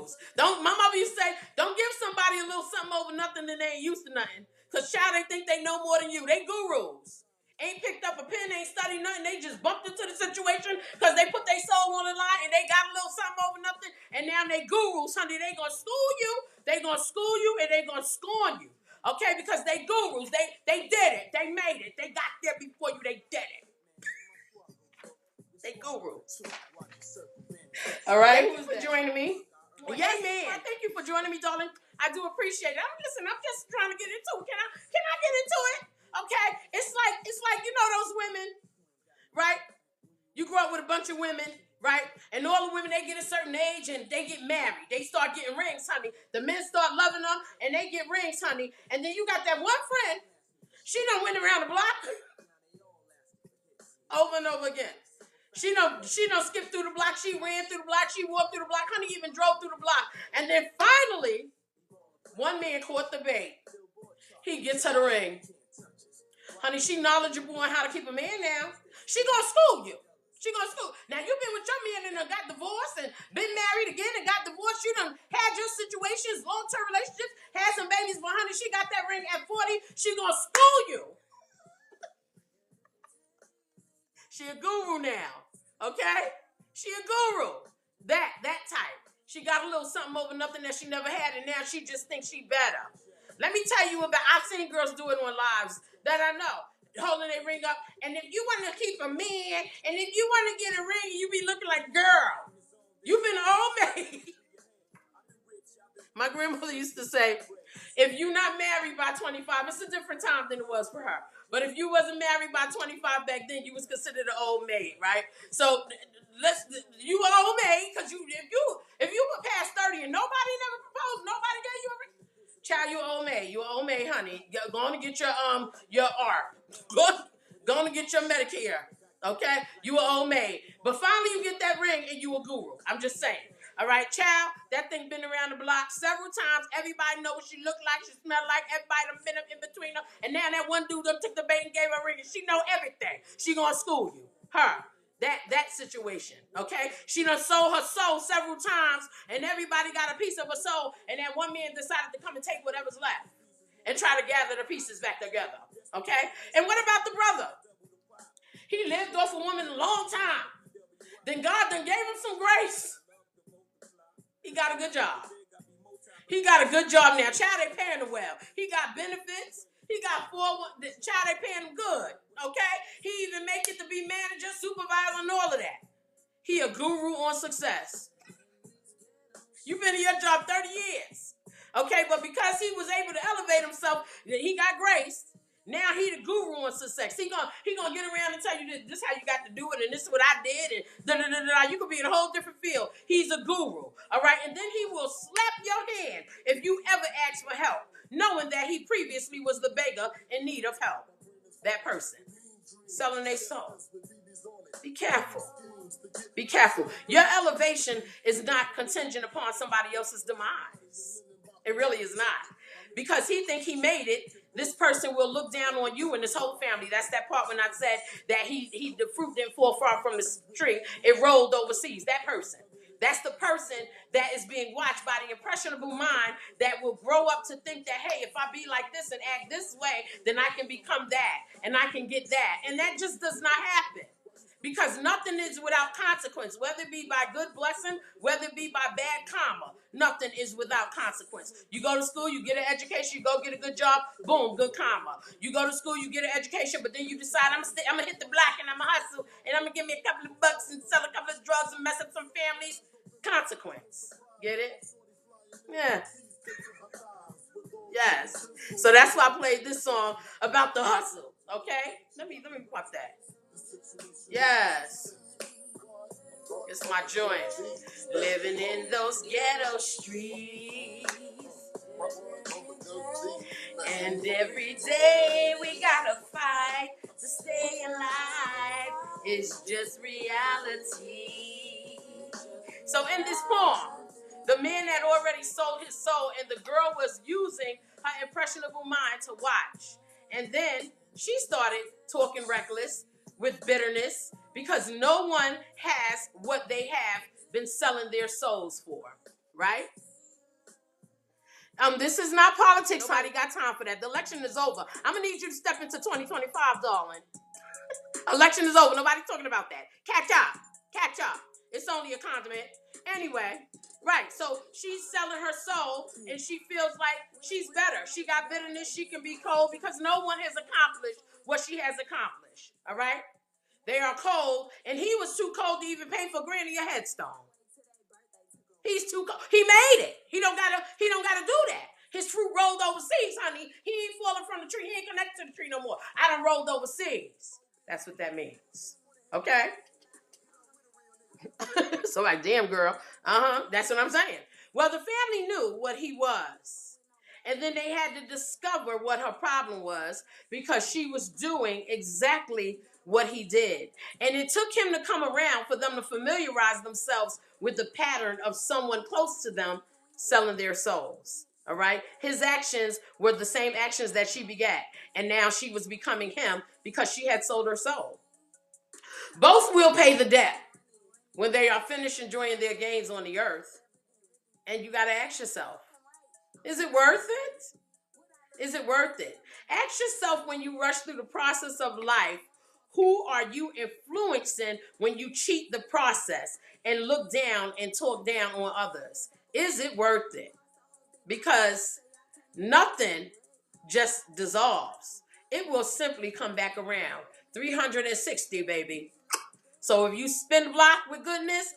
rules. My mother used to say, don't give somebody a little something over nothing that they ain't used to nothing. Because child, they think they know more than you. They gurus. Ain't picked up a pen, ain't studied nothing. They just bumped into the situation because they put their soul on the line and they got a little something over nothing. And now they gurus, honey. They gonna school you. They gonna school you and they gonna scorn you. Okay, because they gurus. They did it. They made it. They got there before you. They did it. They gurus. All right. Thank you for joining me. Yes, man. Thank you for joining me, darling. I do appreciate it. I'm just trying to get into it. Can I get into it? Okay. It's like you know those women, right? You grow up with a bunch of women, right? And all the women, they get a certain age and they get married. They start getting rings, honey. The men start loving them and they get rings, honey. And then you got that one friend. She done went around the block over and over again. She done skipped through the block. She ran through the block. She walked through the block. Honey even drove through the block. And then finally, one man caught the bait. He gets her the ring. Honey, she knowledgeable on how to keep a man now. She gonna school you. She gonna school. Now, you've been with your man and done got divorced and been married again and got divorced. You done had your situations, long-term relationships, had some babies, but honey, she got that ring at 40. She gonna school you. She a guru now, okay? She a guru. That type. She got a little something over nothing that she never had, and now she just thinks she better. Let me tell you about, I've seen girls do it on lives that I know, holding their ring up, and if you want to keep a man, and if you want to get a ring, you be looking like, girl, you've been old maid. My grandmother used to say, if you're not married by 25, it's a different time than it was for her. But if you wasn't married by 25 back then, you was considered an old maid, right? So you an old maid because if you were past 30 and nobody never proposed, nobody gave you a ring. Child, you an old maid. You an old maid, honey. Go on to get your ARP. Go on to get your Medicare. Okay? You an old maid. But finally you get that ring and you a guru. I'm just saying. All right, child, that thing been around the block several times. Everybody know what she look like, she smell like. Everybody done been up in between her. And now that one dude done took the bait and gave her a ring, and she know everything. She gonna school you. Her. That situation, okay? She done sold her soul several times, and everybody got a piece of her soul, and that one man decided to come and take whatever's left and try to gather the pieces back together, okay? And what about the brother? He lived off a woman a long time. Then God done gave him some grace. He got a good job. He got a good job now. Child, they paying him well. He got benefits. He got child, they paying him good. Okay? He even make it to be manager, supervisor, and all of that. He a guru on success. You've been in your job 30 years. Okay? But because he was able to elevate himself, he got grace. Now he the guru on success. He gonna get around and tell you this is how you got to do it, and this is what I did, and da-da-da-da. You could be in a whole different field. He's a guru, all right? And then he will slap your hand if you ever ask for help, knowing that he previously was the beggar in need of help. That person selling their soul. Be careful. Be careful. Your elevation is not contingent upon somebody else's demise. It really is not. Because he think he made it, this person will look down on you and this whole family. That's that part when I said that the fruit didn't fall far from the tree. It rolled overseas. That person. That's the person that is being watched by the impressionable mind that will grow up to think that, hey, if I be like this and act this way, then I can become that and I can get that. And that just does not happen. Because nothing is without consequence, whether it be by good blessing, whether it be by bad karma. Nothing is without consequence. You go to school, you get an education, you go get a good job, boom, good karma. You go to school, you get an education, but then you decide, I'm going to hit the block and I'm going to hustle, and I'm going to give me a couple of bucks and sell a couple of drugs and mess up some families. Consequence. Get it? Yeah. Yes. So that's why I played this song about the hustle, okay? Let me pop that. Yes. It's my joint. Living in those ghetto streets. And every day we gotta fight to stay alive. It's just reality. So in this poem, the man had already sold his soul and the girl was using her impressionable mind to watch. And then she started talking reckless with bitterness because no one has what they have been selling their souls for, right? This is not politics. Nobody got time for that. The election is over. I'm gonna need you to step into 2025, darling. Election is over. Nobody's talking about that. Catch up. Catch up. It's only a condiment. Anyway, right. So she's selling her soul and she feels like she's better. She got bitterness. She can be cold because no one has accomplished what she has accomplished. All right? They are cold, and he was too cold to even pay for Granny a headstone. He's too cold. He made it. He don't gotta do that. His fruit rolled overseas, honey. He ain't falling from the tree. He ain't connected to the tree no more. I done rolled overseas. That's what that means. Okay? So like, damn girl. That's what I'm saying. Well, the family knew what he was. And then they had to discover what her problem was because she was doing exactly what he did. And it took him to come around for them to familiarize themselves with the pattern of someone close to them selling their souls. All right? His actions were the same actions that she begat. And now she was becoming him because she had sold her soul. Both will pay the debt when they are finished enjoying their gains on the earth. And you got to ask yourself, is it worth it? Is it worth it? Ask yourself when you rush through the process of life, who are you influencing when you cheat the process and look down and talk down on others? Is it worth it? Because nothing just dissolves. It will simply come back around. 360, baby. So if you spin the block with goodness,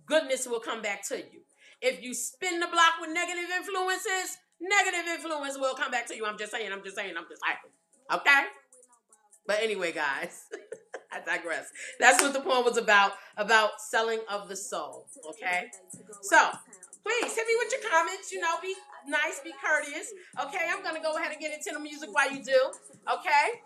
goodness will come back to you. If you spin the block with negative influences, negative influence will come back to you. I'm just saying. Okay? But anyway, guys, I digress. That's what the poem was about selling of the soul. Okay? So, please hit me with your comments. Be nice, be courteous. Okay? I'm going to go ahead and get into the music while you do. Okay?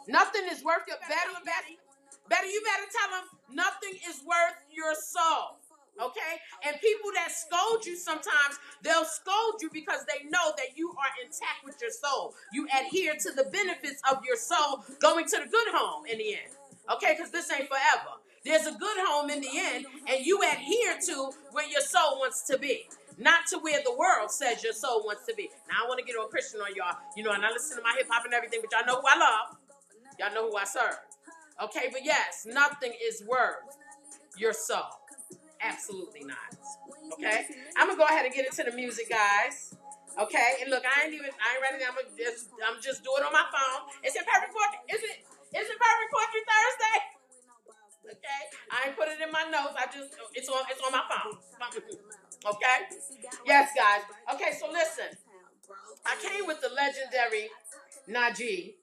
Nothing is worth your better. You better tell them nothing is worth your soul. Okay? And people that scold you sometimes, they'll scold you because they know that you are intact with your soul. You adhere to the benefits of your soul going to the good home in the end. Okay? Because this ain't forever. There's a good home in the end, and you adhere to where your soul wants to be. Not to where the world says your soul wants to be. Now, I want to get on Christian on y'all. And I listen to my hip-hop and everything, but y'all know who I love. Y'all know who I serve. Okay, but yes, nothing is worth your soul. Absolutely not. Okay? I'm going to go ahead and get into the music, guys. Okay? And look, I ain't ready. I'm just doing it on my phone. It's Imperfect Poetry. Is it Imperfect Poetry Thursday? Okay? I ain't put it in my notes. It's on my phone. Okay? Yes, guys. Okay, so listen. I came with the legendary Najee.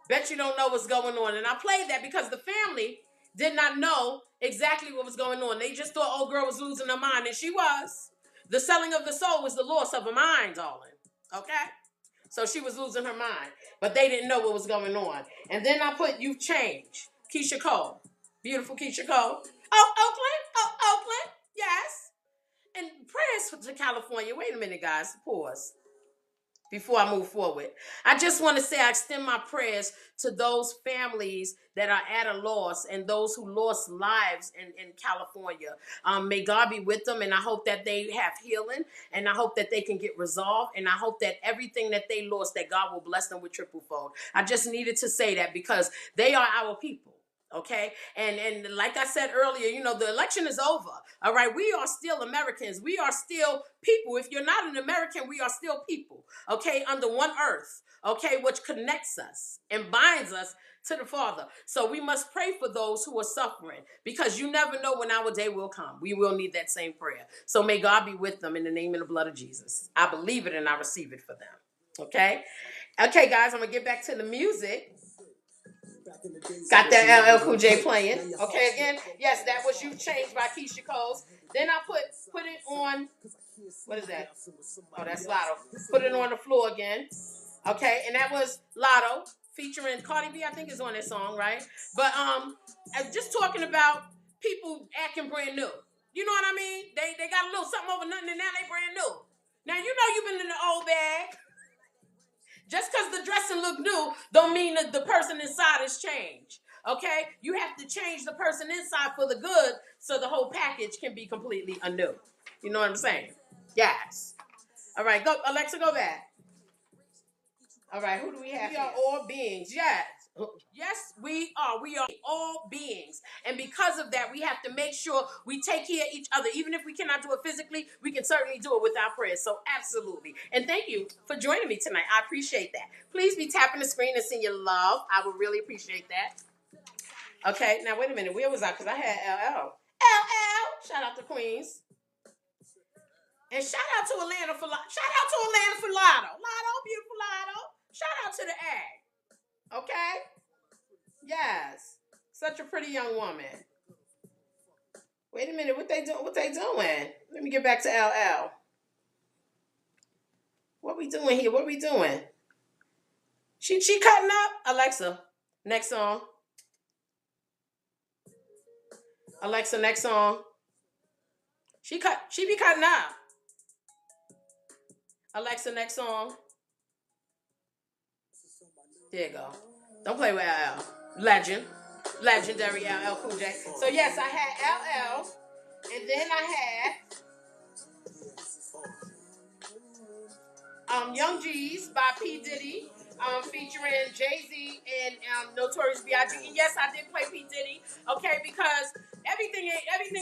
Bet you don't know what's going on. And I played that because the family did not know exactly what was going on. They just thought old girl was losing her mind, and she was. The selling of the soul was the loss of a mind, darling. Okay? So she was losing her mind. But they didn't know what was going on. And then I put You've Changed. Keisha Cole. Beautiful Keisha Cole. Oh, Oakland. Yes. And prayers to California. Wait a minute, guys. Pause. Before I move forward, I just want to say I extend my prayers to those families that are at a loss and those who lost lives in California. May God be with them, and I hope that they have healing, and I hope that they can get resolved, and I hope that everything that they lost, that God will bless them with triple-fold. I just needed to say that because they are our people. Okay, and like I said earlier, the election is over. All right, we are still Americans. We are still people. If you're not an American, we are still people. Okay, under one earth. Okay, which connects us and binds us to the Father. So we must pray for those who are suffering because you never know when our day will come. We will need that same prayer. So may God be with them in the name and the blood of Jesus. I believe it and I receive it for them. Okay, guys, I'm gonna get back to the music. Got that LL Cool J playing. Okay, again, yes, that was You've Changed by Keisha Cole. Then I put it on, what is that? Oh, that's Lotto. Put it on the floor again. Okay, and that was Lotto featuring Cardi B, I think is on that song, right? But I'm just talking about people acting brand new. You know what I mean? They got a little something over nothing and now they brand new. Now, you've been in the old bag. Just because the dressing look new don't mean that the person inside has changed. Okay? You have to change the person inside for the good so the whole package can be completely anew. You know what I'm saying? Yes. All right, go, Alexa, go back. All right, who do we have? We are all beings. Yes. Yes, we are. We are all beings. And because of that, we have to make sure we take care of each other. Even if we cannot do it physically, we can certainly do it with our prayers. So absolutely. And thank you for joining me tonight. I appreciate that. Please be tapping the screen and send your love. I would really appreciate that. Okay, now wait a minute. Where was I? Because I had LL. LL. Shout out to Queens. And shout out to Atlanta for Lotto. Lotto, beautiful Lotto. Shout out to the ag. Okay? Yes. Such a pretty young woman. Wait a minute. What they doing? Let me get back to LL. What we doing here? What we doing? She cutting up? Alexa, next song. Alexa, next song. She be cutting up. Alexa, next song. There you go. Don't play with LL. Legendary LL Cool J. So yes, I had LL, and then I had Young G's by P. Diddy, featuring Jay-Z and Notorious B.I.G. And yes, I did play P. Diddy, okay, because everything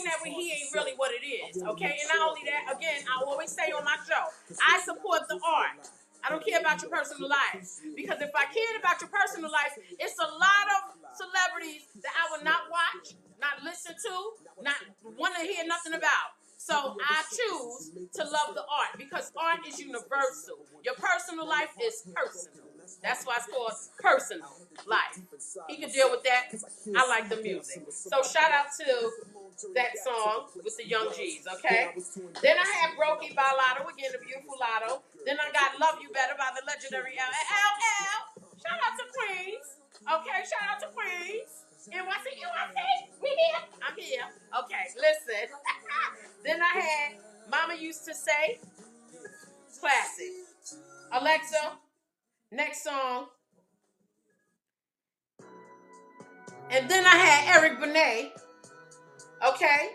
that we hear ain't really what it is, okay? And not only that, again, I always say on my show, I support the art. I don't care about your personal life. Because if I cared about your personal life, it's a lot of celebrities that I would not watch, not listen to, not want to hear nothing about. So I choose to love the art because art is universal. Your personal life is personal. That's why it's called personal life. He can deal with that. I like the music. So shout out to that song with the Young G's, okay? Then I had Brokey by Lotto, again, the beautiful Lotto. Then I got Love You Better by the legendary LL. Shout out to Queens. Okay, shout out to Queens. NYC. We here. I'm here. Okay, listen. Then I had Mama Used to Say, classic. Alexa, next song. And then I had Eric Benet. Okay,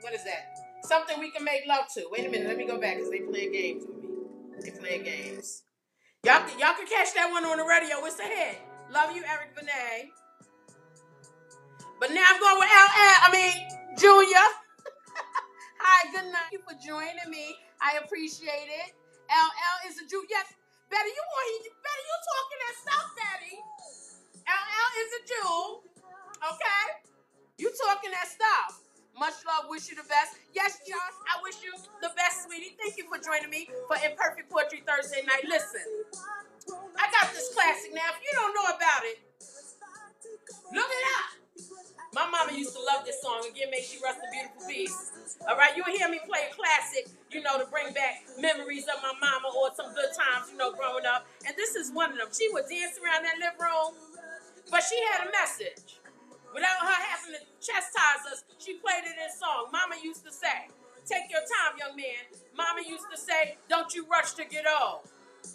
what is that? Something We Can Make Love To. Wait a minute, let me go back because they playing games with me. They playing games. Y'all can catch that one on the radio. It's the hit. Love you, Eric Benet. But now I'm going with Junior. Hi, good night. Thank you for joining me. I appreciate it. LL is a Jew. Yes, Betty, you talking that stuff, Betty. LL is a Jew. Okay? You talking that stuff. Much love, wish you the best. Yes, Josh, I wish you the best, sweetie. Thank you for joining me for Imperfect Poetry Thursday night. Listen, I got this classic now. If you don't know about it, look it up. My mama used to love this song. Again, may she rest in beautiful peace. All right, you'll hear me play a classic, to bring back memories of my mama or some good times, growing up. And this is one of them. She would dance around that living room, but she had a message. Without her having to chastise us, she played it in song. Mama used to say, take your time, young man. Mama used to say, don't you rush to get old.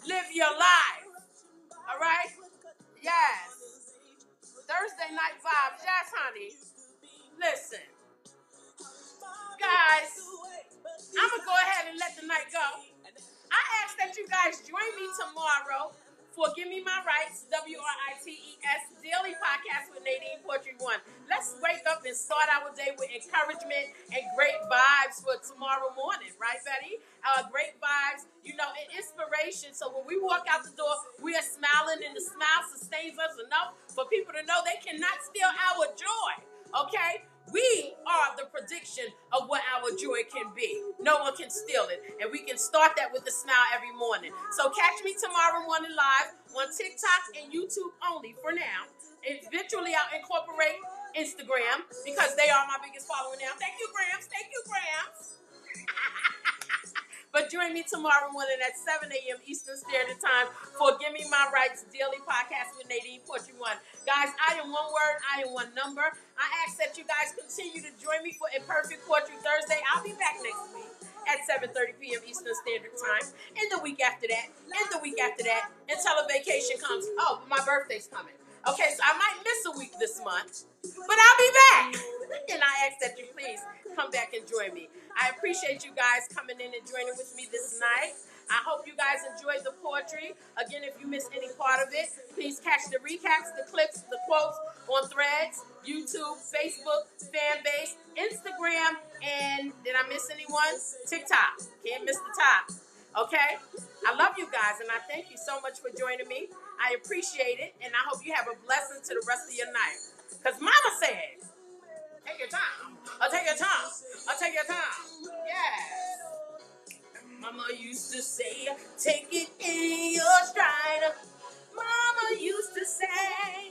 Live your life. All right? Yes. Thursday night vibes. Yes, honey. Listen. Guys, I'm going to go ahead and let the night go. I ask that you guys join me tomorrow for Give Me My Rights, WRITES, Daily Podcast with NadinePoetry1. Let's wake up and start our day with encouragement and great vibes for tomorrow morning, right, Betty? Great vibes, and inspiration. So when we walk out the door, we are smiling, and the smile sustains us enough for people to know they cannot steal our joy, okay? We are the prediction of what our joy can be. No one can steal it. And we can start that with a smile every morning. So catch me tomorrow morning live on TikTok and YouTube only for now. Eventually, I'll incorporate Instagram because they are my biggest follower now. Thank you, Grams. Thank you, Grams. But join me tomorrow morning at 7 a.m. Eastern Standard Time for Give Me My Rights Daily Podcast with NadinePoetry1. Guys, I am one word. I am one number. I ask that you guys continue to join me for Imperfect Poetry Thursday. I'll be back next week at 7:30 p.m. Eastern Standard Time. And the week after that. And the week after that. Until a vacation comes. Oh, my birthday's coming. Okay, so I might miss a week this month. But I'll be back. And I ask that you please come back and join me. I appreciate you guys coming in and joining with me this night. I hope you guys enjoyed the poetry. Again, if you missed any part of it, please catch the recaps, the clips, the quotes on Threads, YouTube, Facebook, Fanbase, Instagram, and did I miss anyone? TikTok. Can't miss the top. Okay? I love you guys, and I thank you so much for joining me. I appreciate it, and I hope you have a blessing to the rest of your night. Because Mama said, take your time. I'll take your time. I'll take your time. Yes. Mama used to say, take it in your stride. Mama used to say,